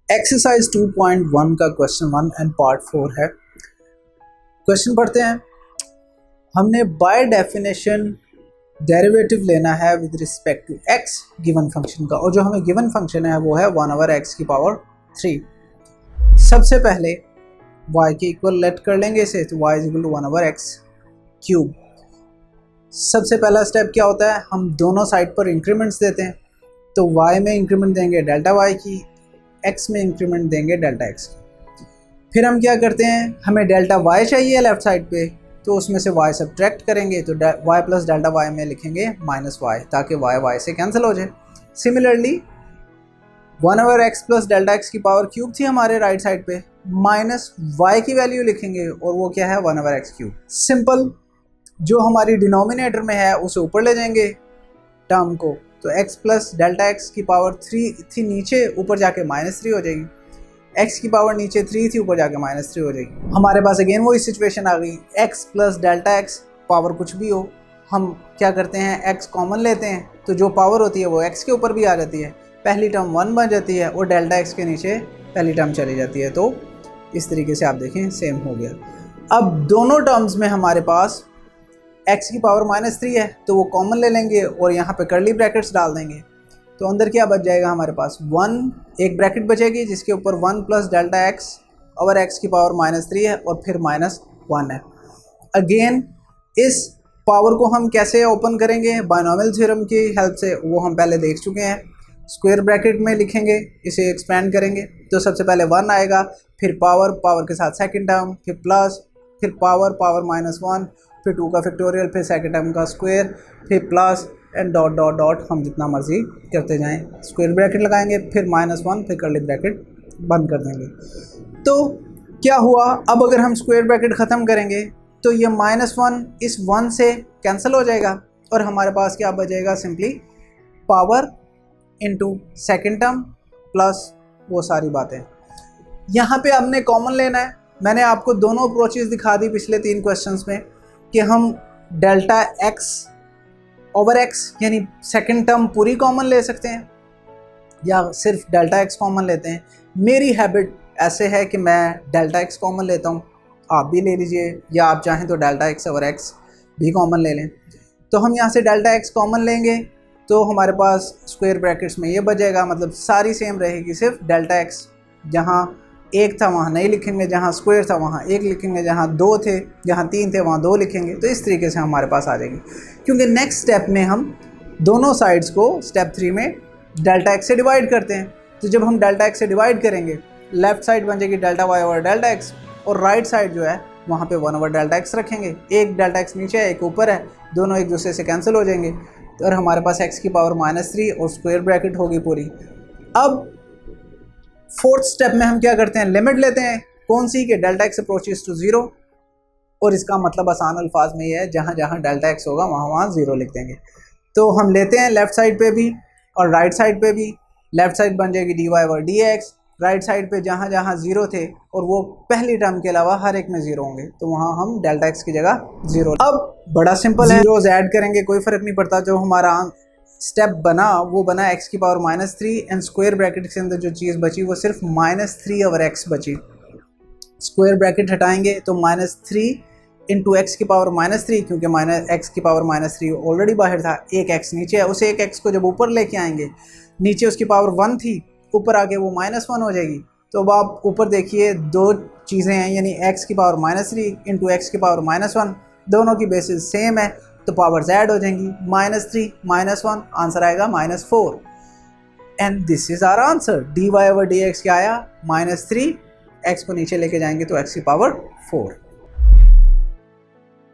Exercise 2.1 का question 1 and part 4 है। Question पढ़ते हैं। हमने बाय डेफिनेशन डेरिवेटिव लेना है with respect to x given function का, और जो हमें गिवन फंक्शन है वो है 1/x की पावर 3। सबसे पहले y के इक्वल लेट कर लेंगे इसे, तो y is equal to 1/x cube. सबसे पहला स्टेप क्या होता है, हम दोनों साइड पर इंक्रीमेंट्स देते हैं। तो y में इंक्रीमेंट देंगे डेल्टा y की, x में इंक्रीमेंट देंगे डेल्टा x की। फिर हम क्या करते हैं, हमें डेल्टा y चाहिए लेफ्ट साइड पे, तो उसमें से y सब्ट्रैक्ट करेंगे, तो y प्लस डेल्टा y में लिखेंगे माइनस y, ताकि y से कैंसिल हो जाए। Similarly 1/x plus delta x की पावर क्यूब थी हमारे राइट साइड पे, माइनस y की वैल्यू लिखेंगे, और वो क्या है 1/x क्यूब। सिंपल, जो हमारी डिनोमिनेटर में है उसे ऊपर ले जाएंगे टर्म को, तो x प्लस डेल्टा x की पावर 3 थी नीचे, ऊपर जाके -3 हो जाएगी। x की पावर नीचे 3 थी, ऊपर जाके -3 हो जाएगी। हमारे पास अगेन वही सिचुएशन आ गई, x plus delta x power कुछ भी हो, हम क्या करते हैं x कॉमन लेते हैं, तो जो पावर होती है वो x के ऊपर भी आ जाती है, पहली टर्म 1 बन जाती है और डेल्टा x के नीचे पहली टर्म चली जाती है। तो इस तरीके से आप देखें सेम हो गया। अब दोनों टर्म्स में हमारे पास x की पावर -3 है, तो वो कॉमन ले लेंगे और यहाँ पे कर्ली ब्रैकेट्स डाल देंगे, तो अंदर क्या बच जाएगा हमारे पास 1, एक ब्रैकेट बचेगी जिसके ऊपर 1 प्लस डेल्टा x और x की पावर -3 है और फिर -1 है। अगेन इस पावर को हम कैसे ओपन करेंगे, बायनॉमियल थ्योरम की हेल्प से, वो हम पहले देख चुके हैं। स्क्वायर ब्रैकेट में लिखेंगे, इसे एक्सपेंड करेंगे, तो सबसे पहले 1 आएगा, फिर पावर के साथ सेकेंड टर्म, फिर प्लस, फिर पावर -1, फिर 2 का फैक्टोरियल, फिर सेकेंड टर्म का स्क्वायर, फिर plus and dot dot dot, हम जितना मर्जी करते जाएं। स्क्वायर ब्रैकेट लगाएंगे, फिर -1, फिर कर्ली ब्रैकेट बंद कर देंगे। तो क्या हुआ, अब अगर हम स्क्वायर ब्रैकेट ख़त्म करेंगे तो ये -1 इस 1 से कैंसिल हो जाएगा और हमारे पास क्या बचेगा, simply power into second term plus वो सारी बातें। यहाँ पे हमने कॉमन लेना है। मैंने आपको दोनों अप्रोचेस दिखा दी पिछले 3 क्वेश्चंस में कि हम डेल्टा x ओवर x यानी सेकंड टर्म पूरी कॉमन ले सकते हैं या सिर्फ डेल्टा x कॉमन लेते हैं। मेरी हैबिट ऐसे है कि मैं डेल्टा x कॉमन लेता हूँ, आप भी ले लीजिए, या आप चाहें तो डेल्टा x ओवर x भी कॉमन ले लें। तो हम यहाँ से डेल्टा x कॉमन लेंगे, तो हमारे पास स्क्वायर ब्रैकेट्स में ये बचेगा, मतलब सारी सेम रहेगी, सिर्फ डेल्टा x जहाँ 1 था वहाँ नहीं लिखेंगे, जहाँ स्क्वायर था वहाँ 1 लिखेंगे, जहाँ 2 थे, जहाँ 3 थे वहाँ 2 लिखेंगे। तो इस तरीके से हमारे पास आ जाएगी, क्योंकि नेक्स्ट स्टेप में हम दोनों साइड्स को स्टेप 3 में डेल्टा x से डिवाइड करते हैं। तो जब हम डेल्टा x से डिवाइड करेंगे, लेफ्ट साइड बन जाएगी delta y over delta x, और राइट साइड जो है वहाँ पे 1 ओवर डेल्टा x रखेंगे। एक डेल्टा x नीचे है, एक ऊपर है, दोनों एक दूसरे से कैंसिल हो जाएंगे, और हमारे पास x की पावर -3 और स्क्वायर ब्रैकेट होगी पूरी। अब फोर्थ स्टेप में हम क्या करते हैं, लिमिट लेते हैं, कौन सी, कि डेल्टा x अप्रोचेस टू 0, और इसका मतलब आसान अल्फाज में ये है, जहाँ जहाँ डेल्टा x होगा वहाँ वहाँ 0 लिख देंगे। तो हम लेते हैं लेफ़्ट साइड पे भी और राइट साइड पे भी। लेफ़्ट साइड बन जाएगी dy over dx, right side पे जहाँ जहाँ 0 थे और वो पहली टर्म के अलावा हर एक में 0 होंगे, तो वहाँ हम डेल्टा x की जगह 0। अब बड़ा सिंपल है, जीरोज ऐड करेंगे, कोई फ़र्क नहीं पड़ता। जो हमारा स्टेप बना वो बना x की पावर -3 एंड स्क्वायर ब्रैकेट के अंदर जो चीज़ बची वो सिर्फ -3 ओवर x बची। स्क्वायर ब्रैकेट हटाएंगे तो -3 इंटू x की पावर -3, क्योंकि x की पावर -3 ऑलरेडी बाहर था, एक x नीचे है, उस एक x को जब ऊपर लेके आएंगे, नीचे उसकी पावर 1 थी, ऊपर आके वो -1 हो जाएगी। तो अब आप ऊपर देखिए, 2 चीज़ें हैं, यानी x की पावर -3 इंटू x की पावर -1, दोनों की बेसिस सेम है, तो पावर्स ऐड हो जाएंगी, -3 -1, आंसर आएगा -4। And this is our answer. dy over dx क्या आया, -3, x को नीचे लेके जाएंगे तो x की पावर 4।